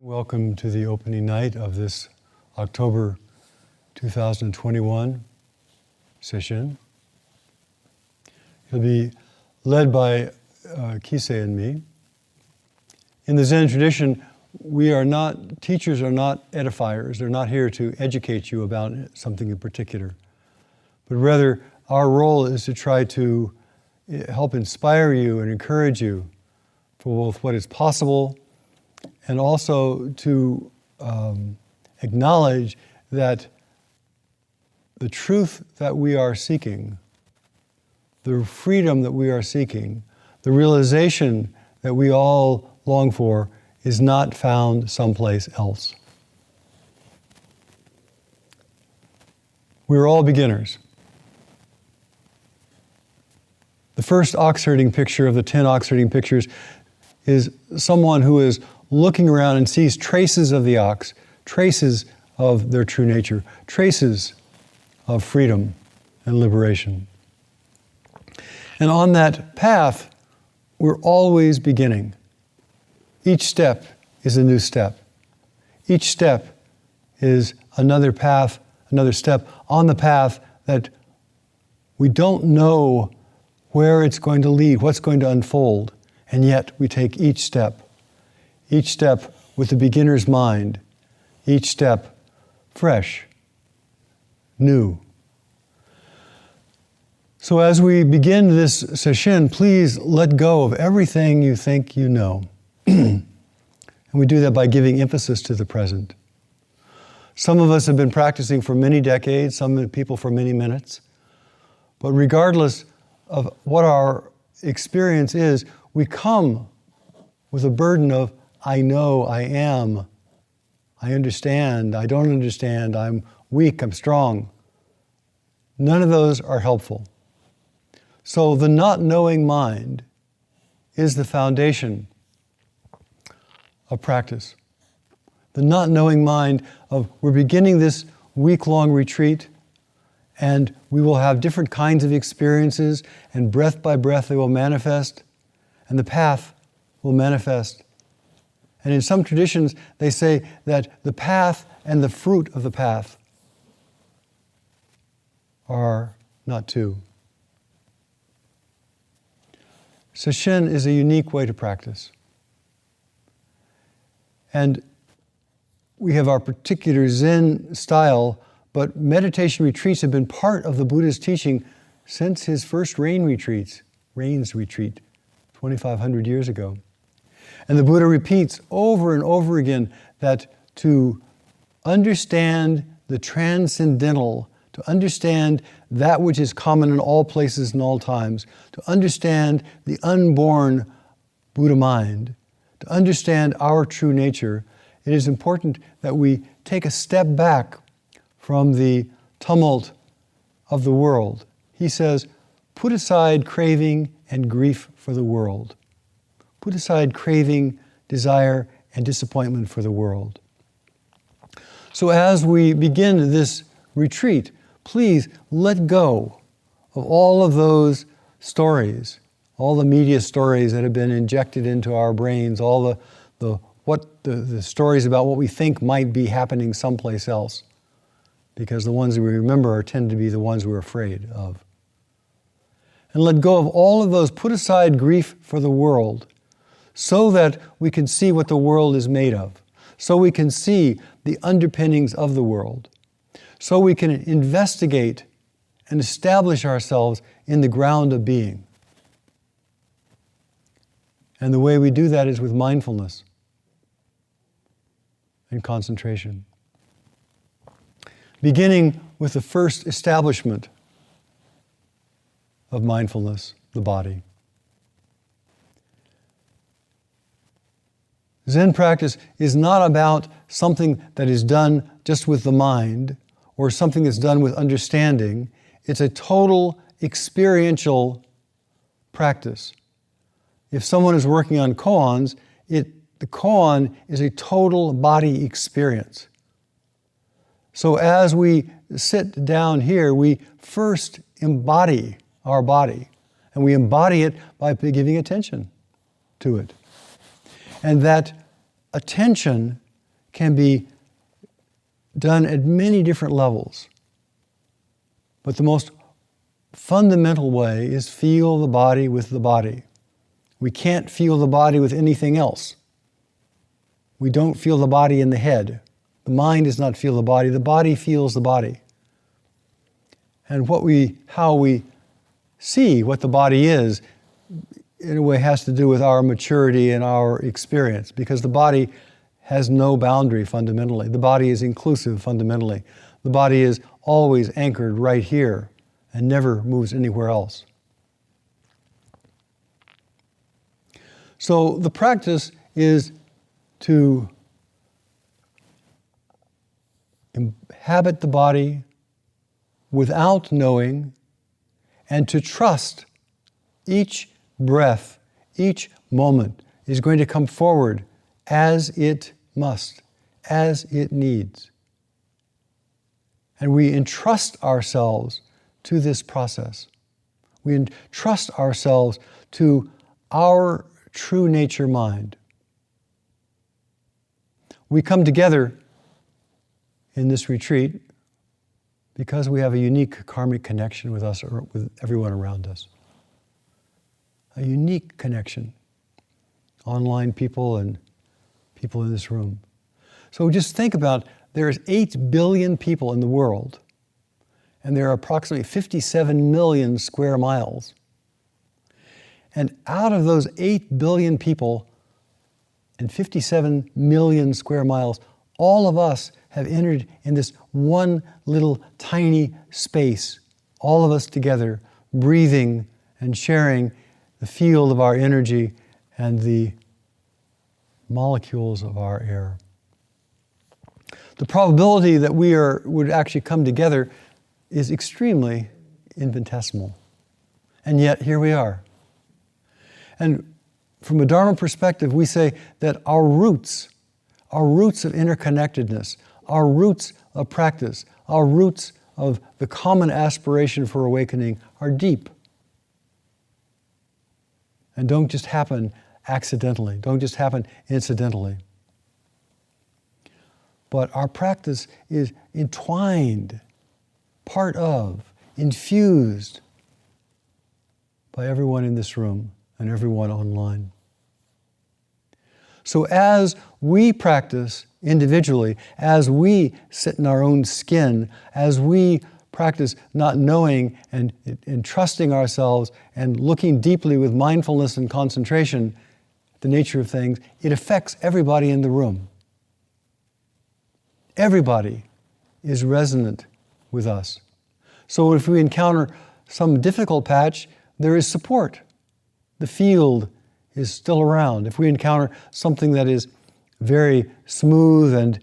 Welcome to the opening night of this October 2021 session. It'll be led by Kisei and me. In the Zen tradition, teachers are not edifiers. They're not here to educate you about something in particular. But rather, our role is to try to help inspire you and encourage you for both what is possible and also to acknowledge that the truth that we are seeking, the freedom that we are seeking, the realization that we all long for is not found someplace else. We're all beginners. The first ox herding picture of the 10 ox herding pictures is someone who is looking around and sees traces of the ox, traces of their true nature, traces of freedom and liberation. And on that path, we're always beginning. Each step is a new step. Each step is another path, another step on the path that we don't know where it's going to lead, what's going to unfold, and yet we take each step with the beginner's mind, each step fresh, new. So as we begin this session, please let go of everything you think you know. And we do that by giving emphasis to the present. Some of us have been practicing for many decades, some people for many minutes. But regardless of what our experience is, we come with a burden of I know, I am, I understand, I don't understand, I'm weak, I'm strong. None of those are helpful. So the not knowing mind is the foundation of practice. The not knowing mind of we're beginning this week-long retreat and we will have different kinds of experiences and breath by breath they will manifest and the path will manifest. And in some traditions, they say that the path and the fruit of the path are not two. Sesshin is a unique way to practice. And we have our particular Zen style, but meditation retreats have been part of the Buddha's teaching since his first rains retreat, 2,500 years ago. And the Buddha repeats over and over again that to understand the transcendental, to understand that which is common in all places and all times, to understand the unborn Buddha mind, to understand our true nature, it is important that we take a step back from the tumult of the world. He says, put aside craving and grief for the world. Put aside craving, desire, and disappointment for the world. So as we begin this retreat, please let go of all of those stories, all the media stories that have been injected into our brains, all the stories about what we think might be happening someplace else, because the ones that we remember tend to be the ones we're afraid of. And let go of all of those, put aside grief for the world, so that we can see what the world is made of, so we can see the underpinnings of the world, so we can investigate and establish ourselves in the ground of being. And the way we do that is with mindfulness and concentration. Beginning with the first establishment of mindfulness, the body. Zen practice is not about something that is done just with the mind or something that's done with understanding. It's a total experiential practice. If someone is working on koans, the koan is a total body experience. So as we sit down here, we first embody our body, and we embody it by giving attention to it. And that attention can be done at many different levels. But the most fundamental way is feel the body with the body. We can't feel the body with anything else. We don't feel the body in the head. The mind does not feel the body feels the body. And how we see what the body is, in a way, has to do with our maturity and our experience, because the body has no boundary fundamentally. The body is inclusive fundamentally. The body is always anchored right here and never moves anywhere else. So the practice is to inhabit the body without knowing, and to trust each breath, each moment is going to come forward as it must, as it needs. And we entrust ourselves to this process. We entrust ourselves to our true nature mind. We come together in this retreat because we have a unique karmic connection with us, or with everyone around us. A unique connection. Online people and people in this room. So just think about, there's 8 billion people in the world, and there are approximately 57 million square miles. And out of those 8 billion people and 57 million square miles, all of us have entered in this one little tiny space, all of us together, breathing and sharing the field of our energy and the molecules of our air. The probability that we would actually come together is extremely infinitesimal. And yet, here we are. And from a Dharma perspective, we say that our roots of interconnectedness, our roots of practice, our roots of the common aspiration for awakening are deep. And don't just happen accidentally, don't just happen incidentally. But our practice is entwined, part of, infused by everyone in this room and everyone online. So as we practice individually, as we sit in our own skin, as we practice not knowing and trusting ourselves and looking deeply with mindfulness and concentration at the nature of things, it affects everybody in the room. Everybody is resonant with us. So if we encounter some difficult patch, there is support. The field is still around. If we encounter something that is very smooth and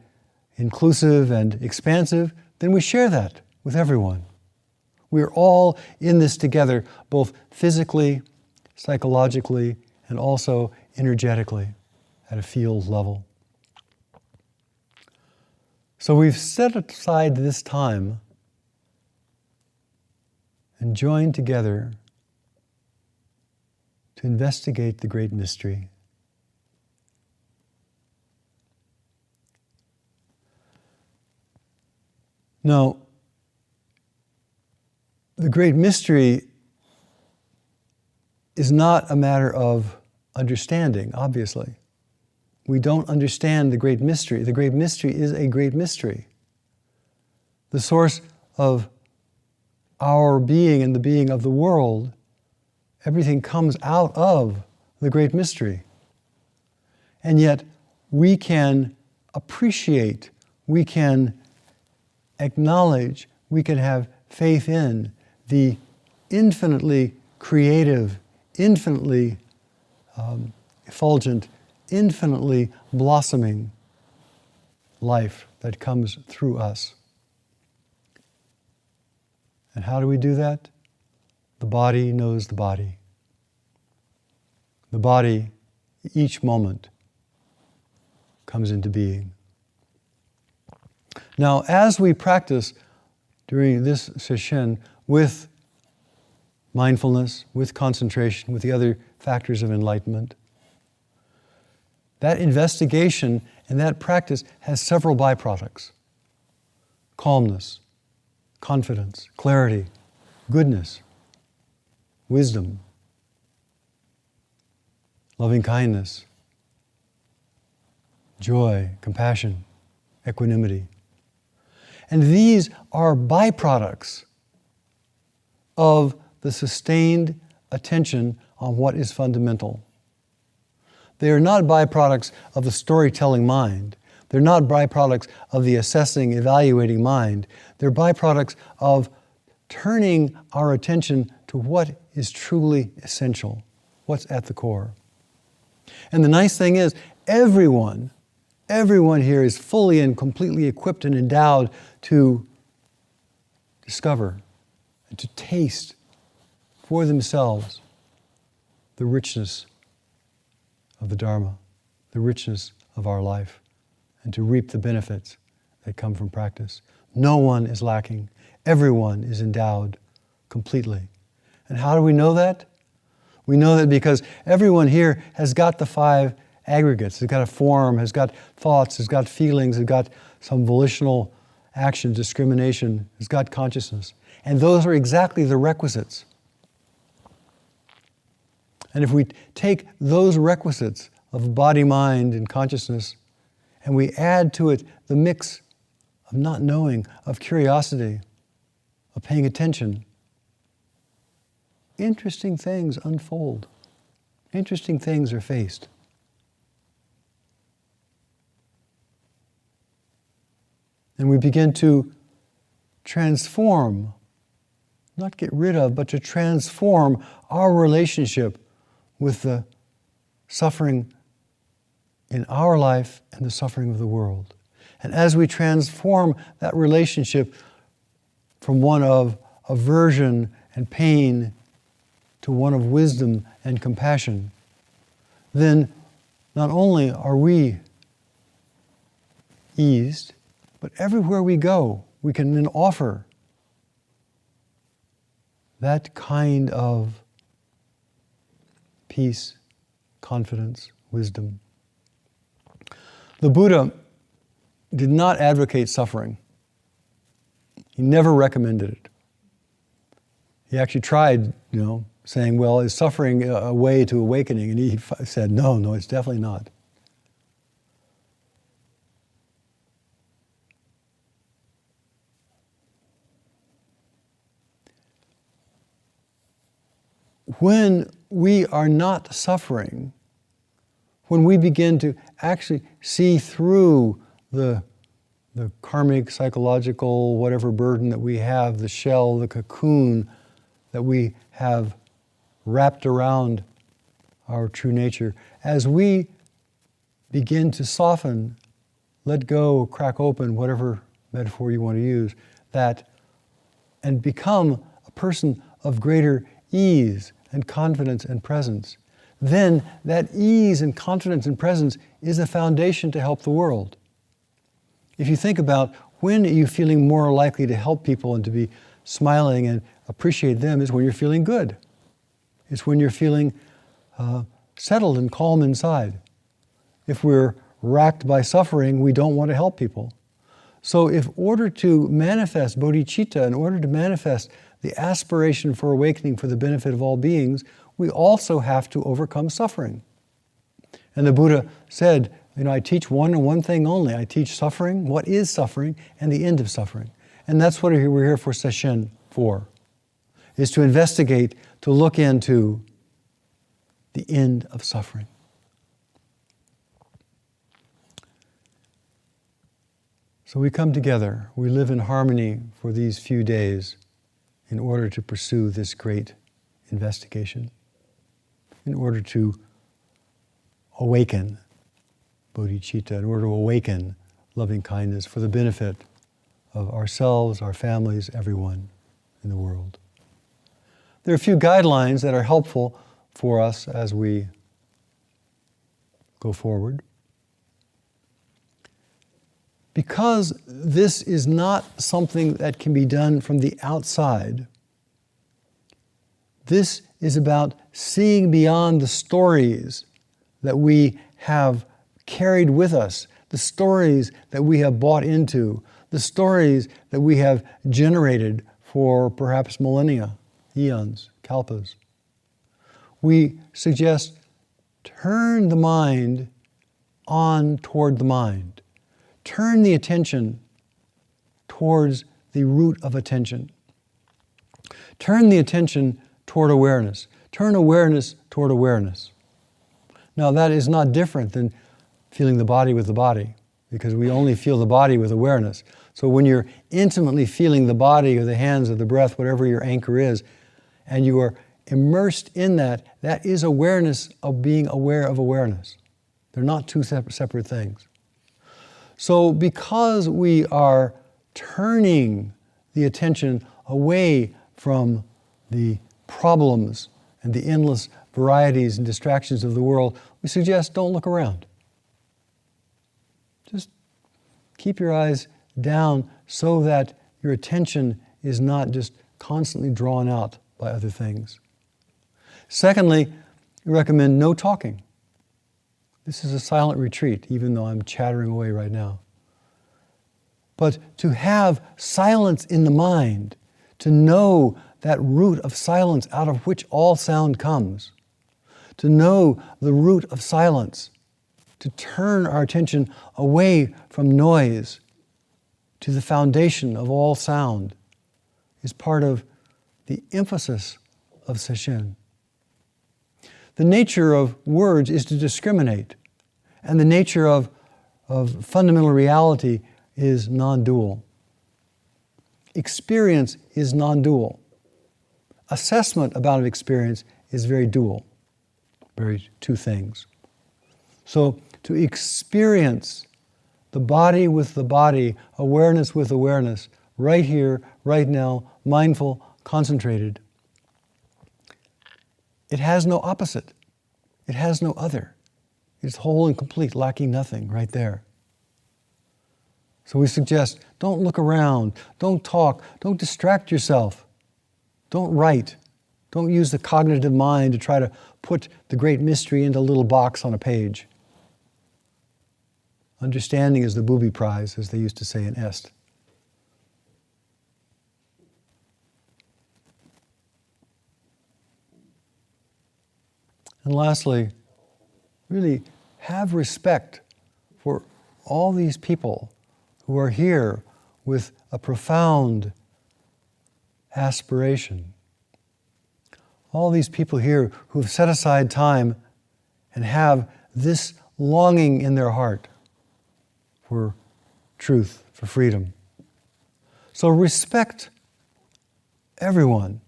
inclusive and expansive, then we share that with everyone. We're all in this together, both physically, psychologically, and also energetically at a field level. So we've set aside this time and joined together to investigate the great mystery. Now, the great mystery is not a matter of understanding, obviously. We don't understand the great mystery. The great mystery is a great mystery. The source of our being and the being of the world, everything comes out of the great mystery. And yet, we can appreciate, we can acknowledge, we can have faith in the infinitely creative, infinitely effulgent, infinitely blossoming life that comes through us. And how do we do that? The body knows the body. The body, each moment, comes into being. Now, as we practice during this session with mindfulness, with concentration, with the other factors of enlightenment, that investigation and that practice has several byproducts. Calmness, confidence, clarity, goodness, wisdom, loving kindness, joy, compassion, equanimity. And these are byproducts of the sustained attention on what is fundamental. They are not byproducts of the storytelling mind. They're not byproducts of the assessing, evaluating mind. They're byproducts of turning our attention to what is truly essential, what's at the core. And the nice thing is, everyone here is fully and completely equipped and endowed to discover and to taste for themselves the richness of the Dharma, the richness of our life, and to reap the benefits that come from practice. No one is lacking. Everyone is endowed completely. And how do we know that? We know that because everyone here has got the 5 aggregates, has got a form, has got thoughts, has got feelings, has got some volitional action, discrimination, has got consciousness. And those are exactly the requisites. And if we take those requisites of body, mind, and consciousness, and we add to it the mix of not knowing, of curiosity, of paying attention, interesting things unfold. Interesting things are faced. And we begin to transform, not get rid of, but to transform our relationship with the suffering in our life and the suffering of the world. And as we transform that relationship from one of aversion and pain to one of wisdom and compassion, then not only are we eased, but everywhere we go, we can then offer that kind of peace, confidence, wisdom. The Buddha did not advocate suffering. He never recommended it. He actually tried, saying, well, is suffering a way to awakening? And he said, no, it's definitely not. When we are not suffering, when we begin to actually see through the karmic, psychological, whatever burden that we have, the shell, the cocoon that we have wrapped around our true nature, as we begin to soften, let go, crack open, whatever metaphor you want to use, that, and become a person of greater ease and confidence and presence, then that ease and confidence and presence is a foundation to help the world. If you think about when are you feeling more likely to help people and to be smiling and appreciate them, is when you're feeling good. It's when you're feeling settled and calm inside. If we're racked by suffering, we don't want to help people. So in order to manifest bodhicitta, in order to manifest the aspiration for awakening for the benefit of all beings, we also have to overcome suffering. And the Buddha said, I teach one and one thing only. I teach suffering, what is suffering, and the end of suffering. And that's what we're here for Sesshin for, is to investigate, to look into the end of suffering. So we come together, we live in harmony for these few days in order to pursue this great investigation, in order to awaken bodhicitta, in order to awaken loving kindness for the benefit of ourselves, our families, everyone in the world. There are a few guidelines that are helpful for us as we go forward. Because this is not something that can be done from the outside, this is about seeing beyond the stories that we have carried with us, the stories that we have bought into, the stories that we have generated for perhaps millennia, eons, kalpas. We suggest turn the mind on toward the mind. Turn the attention towards the root of attention. Turn the attention toward awareness. Turn awareness toward awareness. Now that is not different than feeling the body with the body, because we only feel the body with awareness. So when you're intimately feeling the body or the hands or the breath, whatever your anchor is, and you are immersed in that, that is awareness of being aware of awareness. They're not two separate things. So because we are turning the attention away from the problems and the endless varieties and distractions of the world, we suggest don't look around. Just keep your eyes down so that your attention is not just constantly drawn out by other things. Secondly, we recommend no talking. This is a silent retreat, even though I'm chattering away right now. But to have silence in the mind, to know that root of silence out of which all sound comes, to know the root of silence, to turn our attention away from noise to the foundation of all sound, is part of the emphasis of Sesshin. The nature of words is to discriminate, and the nature of fundamental reality is non-dual. Experience is non-dual. Assessment about an experience is very dual, very two things. So to experience the body with the body, awareness with awareness, right here, right now, mindful, concentrated, it has no opposite. It has no other. It's whole and complete, lacking nothing, right there. So we suggest, don't look around, don't talk, don't distract yourself, don't write, don't use the cognitive mind to try to put the great mystery into a little box on a page. Understanding is the booby prize, as they used to say in Est. And lastly, really have respect for all these people who are here with a profound aspiration. All these people here who have set aside time and have this longing in their heart for truth, for freedom. So respect everyone,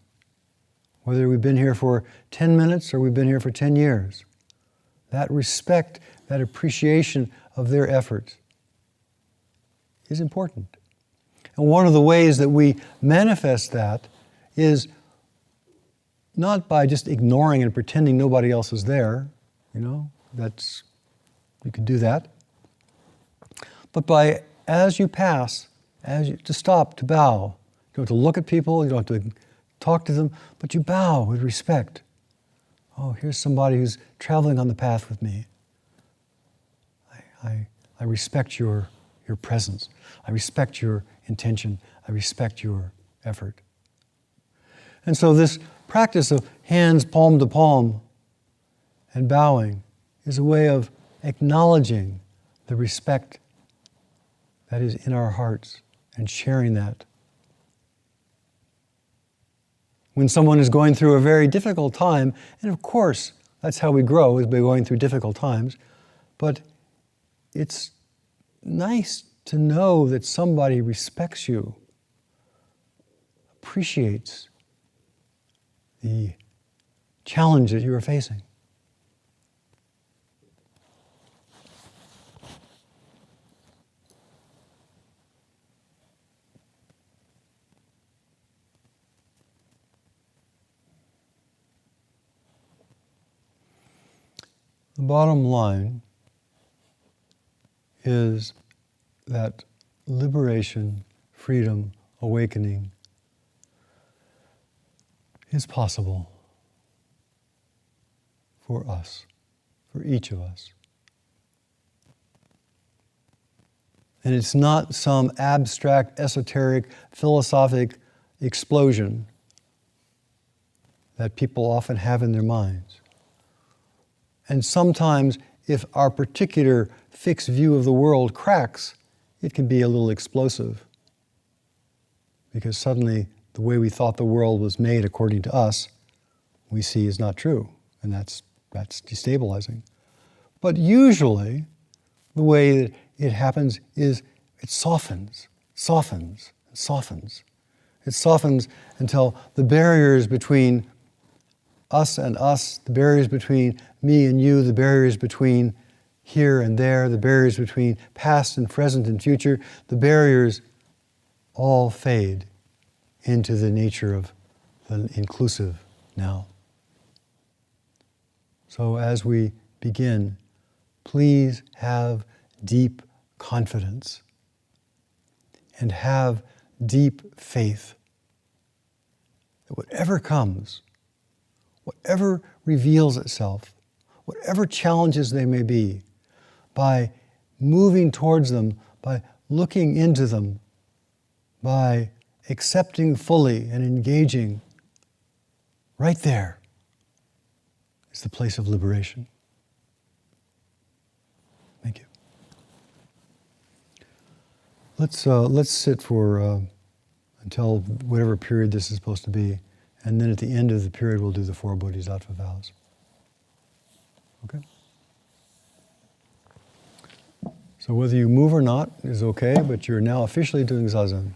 whether we've been here for 10 minutes or we've been here for 10 years. That respect, that appreciation of their efforts is important. And one of the ways that we manifest that is not by just ignoring and pretending nobody else is there, you can do that. But by, as you pass, to stop, to bow. You don't have to look at people, you don't have to talk to them, but you bow with respect. Oh, here's somebody who's traveling on the path with me. I respect your presence. I respect your intention. I respect your effort. And so this practice of hands palm to palm and bowing is a way of acknowledging the respect that is in our hearts and sharing that. When someone is going through a very difficult time, and of course, that's how we grow, is by going through difficult times, but it's nice to know that somebody respects you, appreciates the challenge that you are facing. The bottom line is that liberation, freedom, awakening is possible for us, for each of us. And it's not some abstract, esoteric, philosophic explosion that people often have in their minds. And sometimes, if our particular fixed view of the world cracks, it can be a little explosive. Because suddenly, the way we thought the world was made according to us, we see is not true. And that's destabilizing. But usually, the way that it happens is it softens. It softens until the barriers between us and us, the barriers between me and you, the barriers between here and there, the barriers between past and present and future, the barriers all fade into the nature of the inclusive now. So as we begin, please have deep confidence and have deep faith that whatever comes, whatever reveals itself, whatever challenges they may be, by moving towards them, by looking into them, by accepting fully and engaging, right there is the place of liberation. Thank you. Let's sit for until whatever period this is supposed to be. And then at the end of the period, we'll do the 4 Bodhisattva vows. Okay? So whether you move or not is okay, but you're now officially doing Zazen.